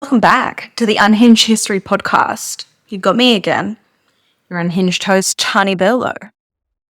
Welcome back to the Unhinged History Podcast. You've got me again, your unhinged host, Taniberlo.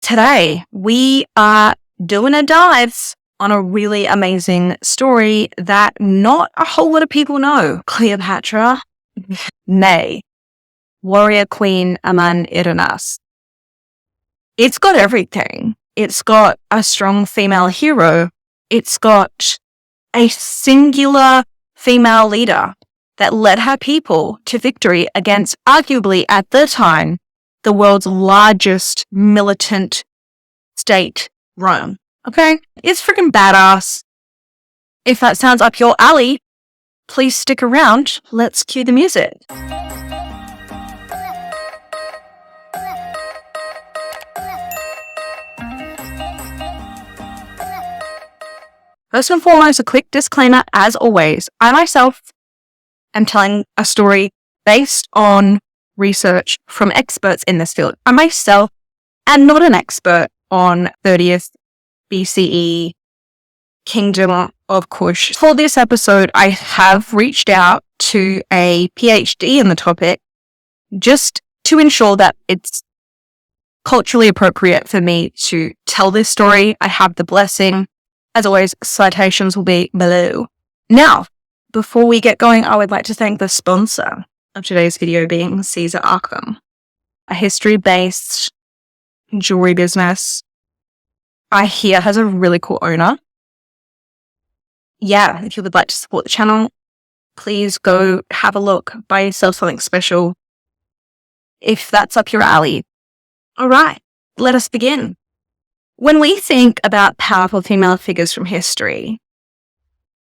Today, we are doing a dive on a really amazing story that not a whole lot of people know. Cleopatra, nay, warrior queen Amanirenas. It's got everything. It's got a strong female hero. It's got a singular female leader that led her people to victory against, arguably at the time, the world's largest militant state, Rome. Okay? It's freaking badass. If that sounds up your alley, please stick around. Let's cue the music. First and foremost, a quick disclaimer, as always. I myself am telling a story based on research from experts in this field. I myself am not an expert on 30th BCE Kingdom of Kush. For this episode, I have reached out to a PhD in the topic just to ensure that it's culturally appropriate for me to tell this story. I have the blessing. As always, citations will be below. Now, before we get going, I would like to thank the sponsor of today's video, being Caesar Arkham, a history-based jewelry business I hear has a really cool owner. Yeah, if you would like to support the channel, please go have a look, buy yourself something special, if that's up your alley. All right, let us begin. When we think about powerful female figures from history,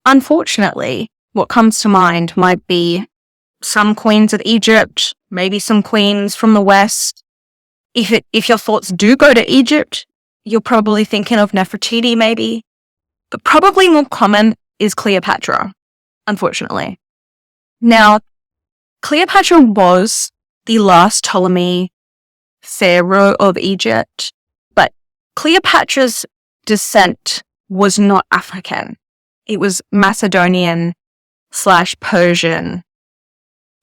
unfortunately, what comes to mind might be some queens of Egypt, maybe some queens from the West. If your thoughts do go to Egypt, you're probably thinking of Nefertiti maybe, but probably more common is Cleopatra, unfortunately. Now, Cleopatra was the last Ptolemy pharaoh of Egypt, but Cleopatra's descent was not African. It was Macedonian/Persian.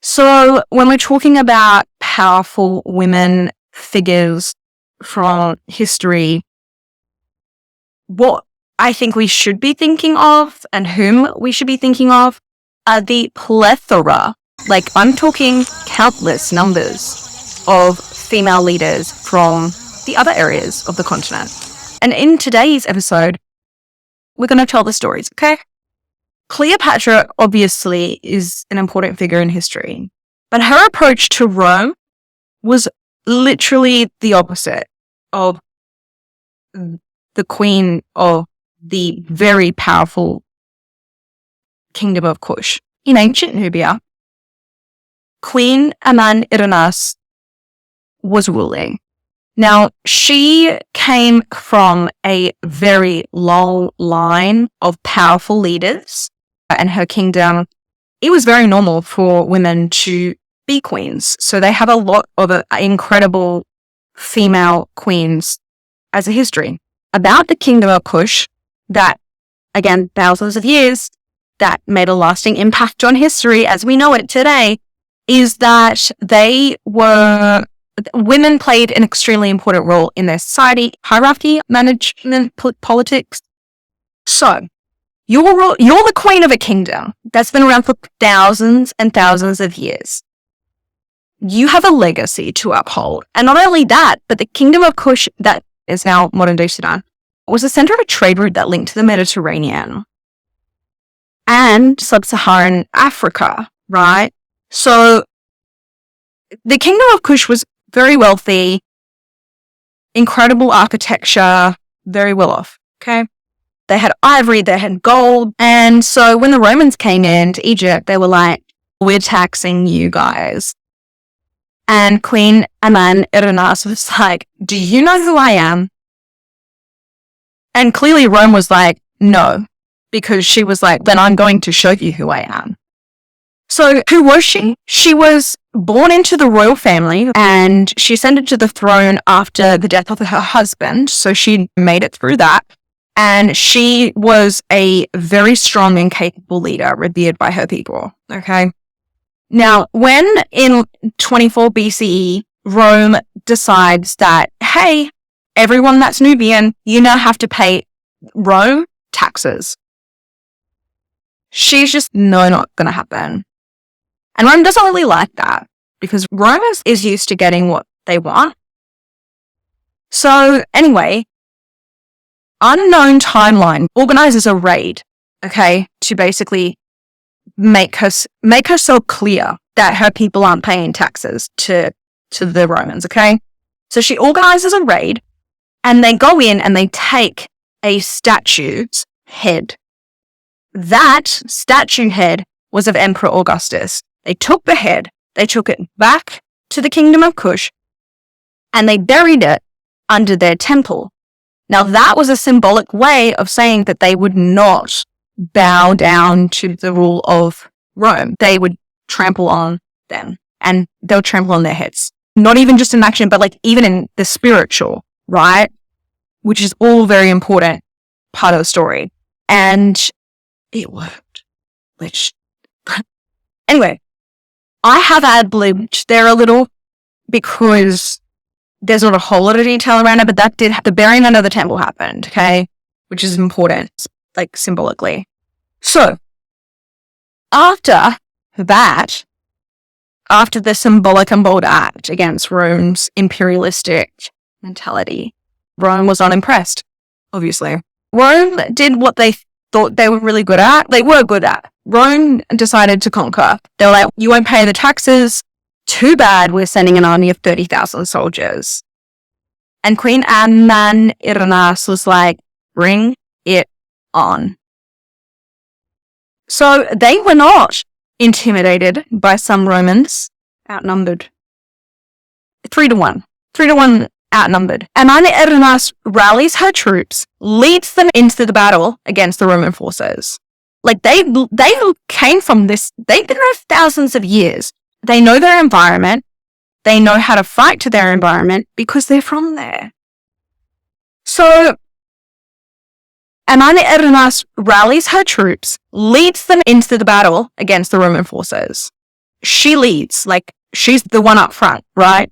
So when we're talking about powerful women figures from history, what I think we should be thinking of and whom we should be thinking of are the plethora, like I'm talking countless numbers of female leaders from the other areas of the continent. And in today's episode, we're going to tell the stories, okay? Cleopatra obviously is an important figure in history, but her approach to Rome was literally the opposite of the queen of the very powerful Kingdom of Kush. In ancient Nubia, Queen Amanirenas was ruling. Now, she came from a very long line of powerful leaders, and her kingdom, it was very normal for women to be queens. So they have a lot of incredible female queens as a history. About the Kingdom of Kush, that, again, thousands of years, that made a lasting impact on history as we know it today, is that women played an extremely important role in their society, hierarchy, management, politics. So, you're the queen of a kingdom that's been around for thousands and thousands of years. You have a legacy to uphold. And not only that, but the Kingdom of Kush, that is now modern-day Sudan, was the center of a trade route that linked to the Mediterranean and sub-Saharan Africa, right? So, the Kingdom of Kush was very wealthy, incredible architecture, very well off, okay? They had ivory, they had gold. And so when the Romans came into Egypt, they were like, we're taxing you guys. And Queen Amanirenas was like, do you know who I am? And clearly Rome was like, no, because she was like, then I'm going to show you who I am. So who was she? She was born into the royal family and she ascended to the throne after the death of her husband. So she made it through that. And she was a very strong and capable leader, revered by her people. Okay. Now, when in 24 BCE, Rome decides that, hey, everyone that's Nubian, you now have to pay Rome taxes. She's just, no, not going to happen. And Rome doesn't really like that because Rome is used to getting what they want. So anyway, unknown timeline organizes a raid, okay, to basically make her so clear that her people aren't paying taxes to the Romans, okay? So she organizes a raid and they go in and they take a statue's head. That statue head was of Emperor Augustus. They took the head, they took it back to the kingdom of Kush, and they buried it under their temple. Now that was a symbolic way of saying that they would not bow down to the rule of Rome. They would trample on them and they'll trample on their heads. Not even just in action, but like even in the spiritual, right? Which is all very important part of the story. And it worked. Which, anyway, I have ad-libbed there a little because there's not a whole lot of detail around it, but that did, the burying under the temple happened, okay? Which is important, like symbolically. So, after that, after the symbolic and bold act against Rome's imperialistic mentality, Rome was unimpressed, obviously. Rome did what they thought they were really good at. They were good at. Rome decided to conquer. They were like, you won't pay the taxes. Too bad, we're sending an army of 30,000 soldiers. And Queen Amanirenas was like, bring it on. So they were not intimidated by some Romans, outnumbered. 3-1. 3-1 outnumbered. Amanirenas rallies her troops, leads them into the battle against the Roman forces. Like they came from this, they've been there thousands of years. They know their environment. They know how to fight to their environment because they're from there. So Amanirenas rallies her troops, leads them into the battle against the Roman forces. She leads, like she's the one up front, right?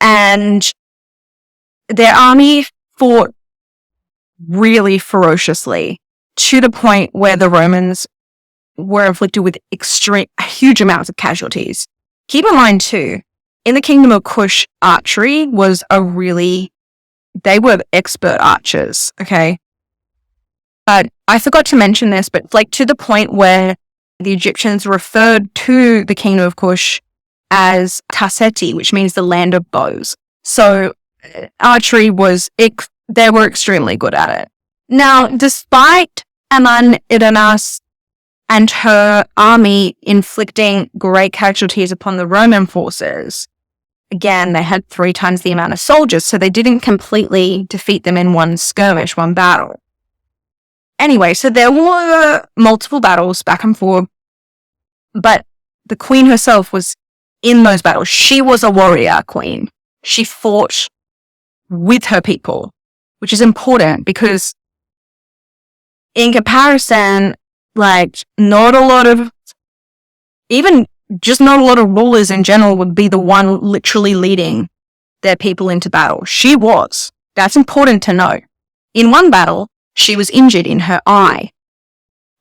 And their army fought really ferociously to the point where the Romans were inflicted with huge amounts of casualties. Keep in mind too, in the kingdom of Kush, archery was they were expert archers, okay? But I forgot to mention this, but like to the point where the Egyptians referred to the kingdom of Kush as Taseti, which means the land of bows. So archery they were extremely good at it. Now, despite Amanirenas and her army inflicting great casualties upon the Roman forces, again, they had 3 times the amount of soldiers, so they didn't completely defeat them in one skirmish, one battle. Anyway, so there were multiple battles back and forth, but the queen herself was in those battles. She was a warrior queen. She fought with her people, which is important because in comparison, like not a lot of rulers in general would be the one literally leading their people into battle. She was. That's important to know. In one battle, she was injured in her eye.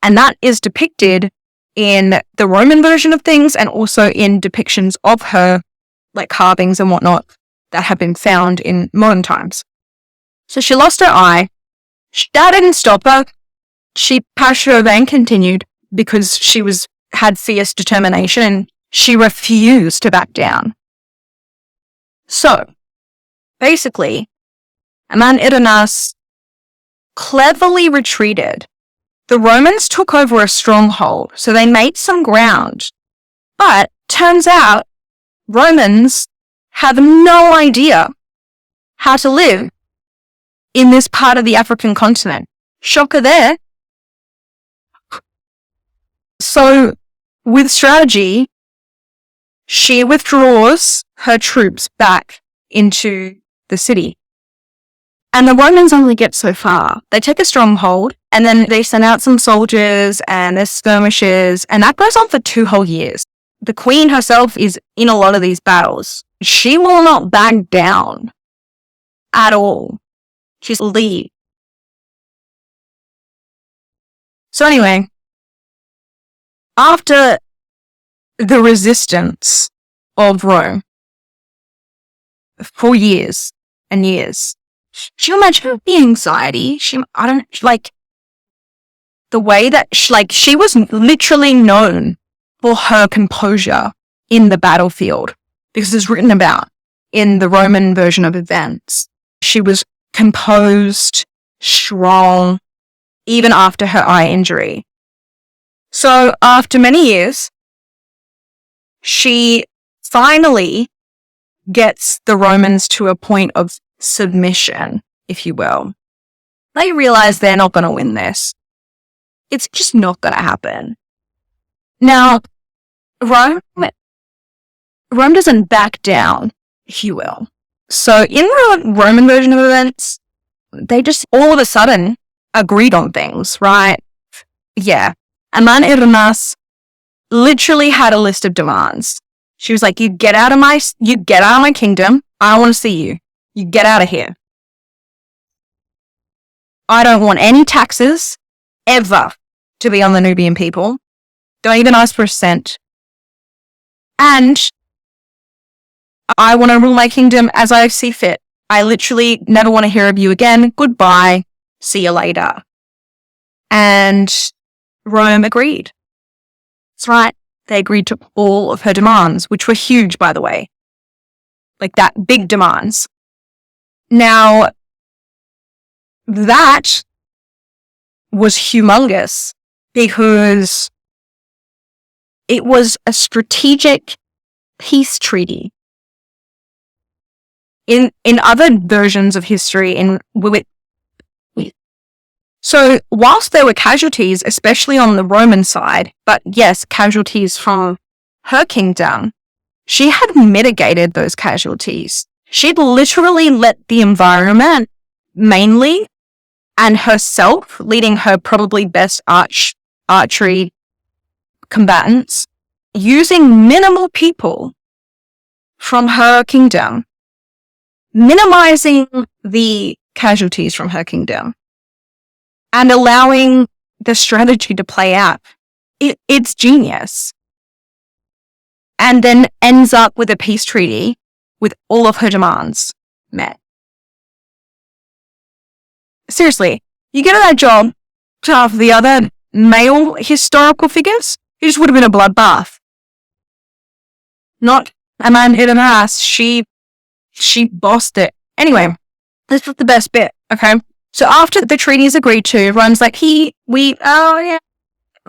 And that is depicted in the Roman version of things and also in depictions of her, like carvings and whatnot, that have been found in modern times. So she lost her eye. That didn't stop her. She passed over and continued because she had fierce determination and she refused to back down. So, basically, Amanirenas cleverly retreated. The Romans took over a stronghold, so they made some ground. But turns out Romans have no idea how to live in this part of the African continent. Shocker there. So, with strategy, she withdraws her troops back into the city. And the Romans only get so far. They take a stronghold, and then they send out some soldiers, and there's skirmishes, and that goes on for 2 whole years. the queen herself is in a lot of these battles. She will not back down at all. She's lead. So anyway, after the resistance of Rome for years and years, do you imagine the anxiety? The way that she was literally known for her composure in the battlefield, because it's written about in the Roman version of events. She was composed, strong, even after her eye injury. So after many years, she finally gets the Romans to a point of submission, if you will. They realize they're not going to win this. It's just not going to happen. Now, Rome doesn't back down, if you will. So in the Roman version of events, they just all of a sudden agreed on things, right? Yeah. Amanirenas literally had a list of demands. She was like, you get out of my kingdom. I want to see you. You get out of here. I don't want any taxes ever to be on the Nubian people. Don't even ask for a cent. And I want to rule my kingdom as I see fit. I literally never want to hear of you again. Goodbye. See you later. And Rome agreed. That's right. They agreed to all of her demands, which were huge, by the way. Like that, big demands. Now, that was humongous because it was a strategic peace treaty. In other versions of history, so whilst there were casualties, especially on the Roman side, but yes, casualties from her kingdom, she had mitigated those casualties. She'd literally let the environment mainly, and herself leading her probably best archery combatants, using minimal people from her kingdom, minimizing the casualties from her kingdom, and allowing the strategy to play out. It's genius. And then ends up with a peace treaty with all of her demands met. Seriously, you get that job to have the other male historical figures, it just would have been a bloodbath. Not Amanirenas. She bossed it. Anyway, this was the best bit, okay? So after the treaty is agreed to, everyone's like,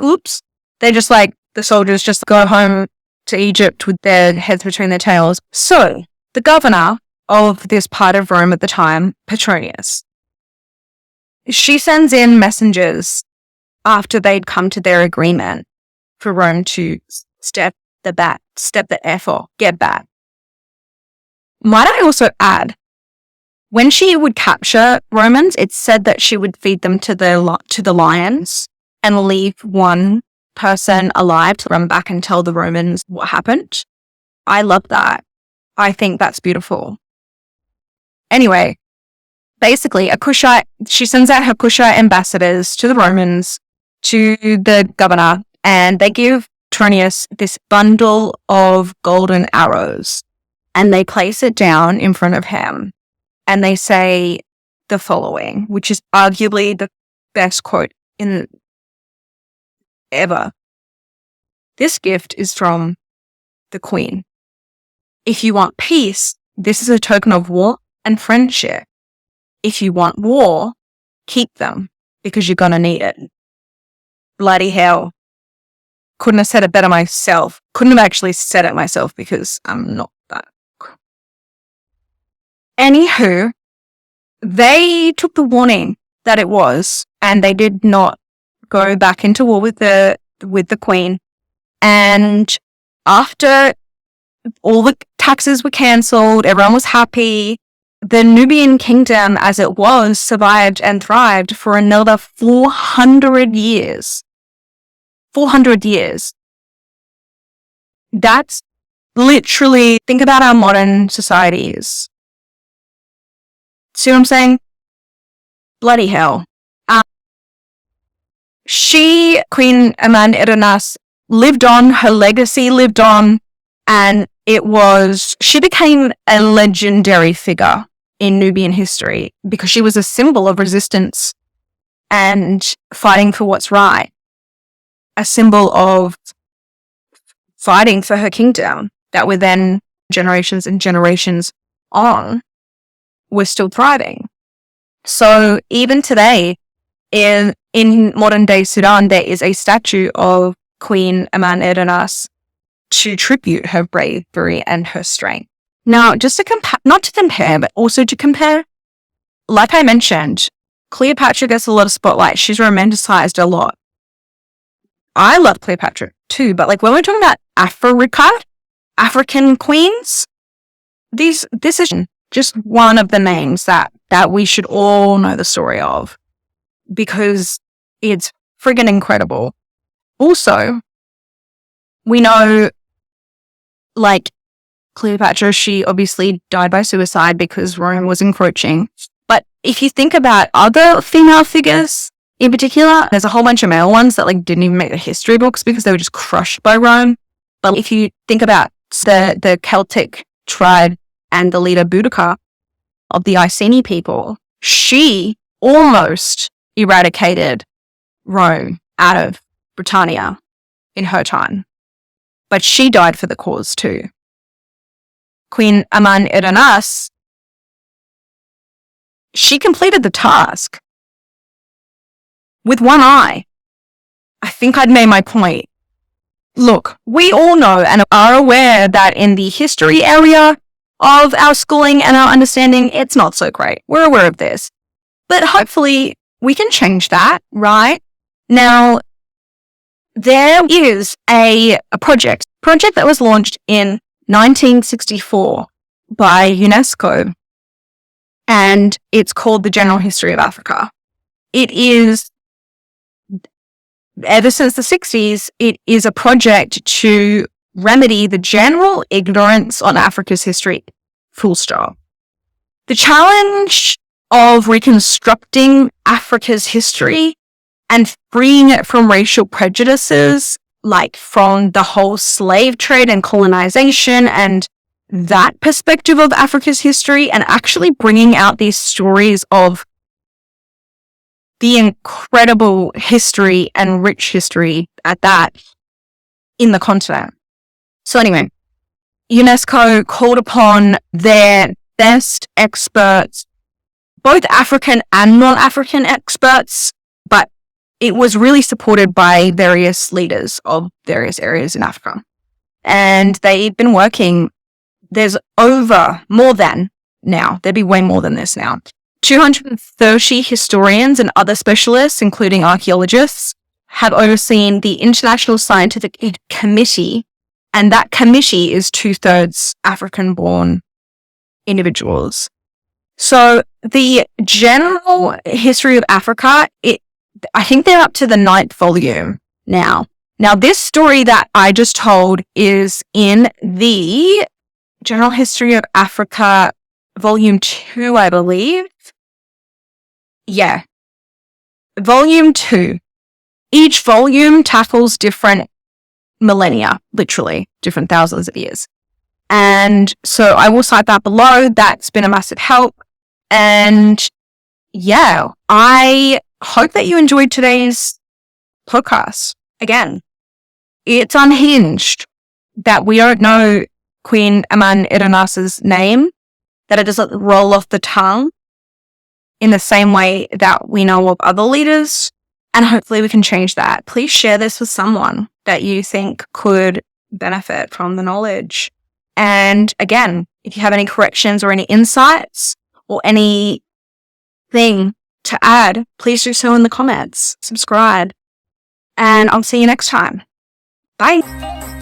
oops. They're just like, the soldiers just go home to Egypt with their heads between their tails. So the governor of this part of Rome at the time, Petronius, she sends in messengers after they'd come to their agreement for Rome to step the F off, get back. Might I also add, when she would capture Romans, it's said that she would feed them to the lions and leave one person alive to run back and tell the Romans what happened. I love that. I think that's beautiful. Anyway, basically, she sends out her Kushite ambassadors to the Romans, to the governor, and they give Petronius this bundle of golden arrows, and they place it down in front of him, and they say the following, which is arguably the best quote in ever. This gift is from the Queen. If you want peace, this is a token of war and friendship. If you want war, keep them, because you're going to need it. Bloody hell. Couldn't have said it better myself. Couldn't have actually said it myself because I'm not that. Anywho, they took the warning that it was, and they did not go back into war with the Queen. And after all the taxes were cancelled, everyone was happy. The Nubian kingdom, as it was, survived and thrived for another 400 years. 400 years. That's literally, think about our modern societies. See what I'm saying? Bloody hell. Queen Amanirenas, lived on, her legacy lived on, and she became a legendary figure in Nubian history because she was a symbol of resistance and fighting for what's right. A symbol of fighting for her kingdom that were then generations and generations on were still thriving. So even today, in modern day Sudan, there is a statue of Queen Amanirenas to tribute her bravery and her strength. Now, just to not to compare, but also to compare, like I mentioned, Cleopatra gets a lot of spotlight. She's romanticized a lot. I love Cleopatra too, but like when we're talking about African queens, this is just one of the names that we should all know the story of because it's friggin' incredible. Also, we know, like, Cleopatra, she obviously died by suicide because Rome was encroaching. But if you think about other female figures in particular, there's a whole bunch of male ones that like didn't even make the history books because they were just crushed by Rome. But if you think about the Celtic tribe and the leader Boudica of the Iceni people, she almost eradicated Rome out of Britannia in her time. But she died for the cause too. Queen Amanirenas, she completed the task with one eye. I think I'd made my point. Look, we all know and are aware that in the history area of our schooling and our understanding, it's not so great. We're aware of this. But hopefully we can change that, right? Now, there is a project that was launched in 1964 by UNESCO, and it's called the General History of Africa. It is, ever since the 60s, it is a project to remedy the general ignorance on Africa's history, full stop. The challenge of reconstructing Africa's history and freeing it from racial prejudices, like from the whole slave trade and colonization and that perspective of Africa's history, and actually bringing out these stories of the incredible history and rich history at that in the continent. So anyway, UNESCO called upon their best experts, both African and non-African experts, but it was really supported by various leaders of various areas in Africa. And they've been working, there'd be way more than this now, 230 historians and other specialists, including archaeologists, have overseen the International Scientific Committee, and that committee is 2/3 African-born individuals. So the general history of Africa, I think they're up to the 9th volume now. Now, this story that I just told is in the General History of Africa, Volume 2, I believe. Yeah. Volume 2. Each volume tackles different millennia, literally, different thousands of years. And so I will cite that below. That's been a massive help. And yeah, I hope that you enjoyed today's podcast. Again, it's unhinged that we don't know Queen Amanirenas' name, that it doesn't roll off the tongue in the same way that we know of other leaders. And hopefully we can change that. Please share this with someone that you think could benefit from the knowledge. And again, if you have any corrections or any insights or anything to add, please do so in the comments. Subscribe. And I'll see you next time. Bye.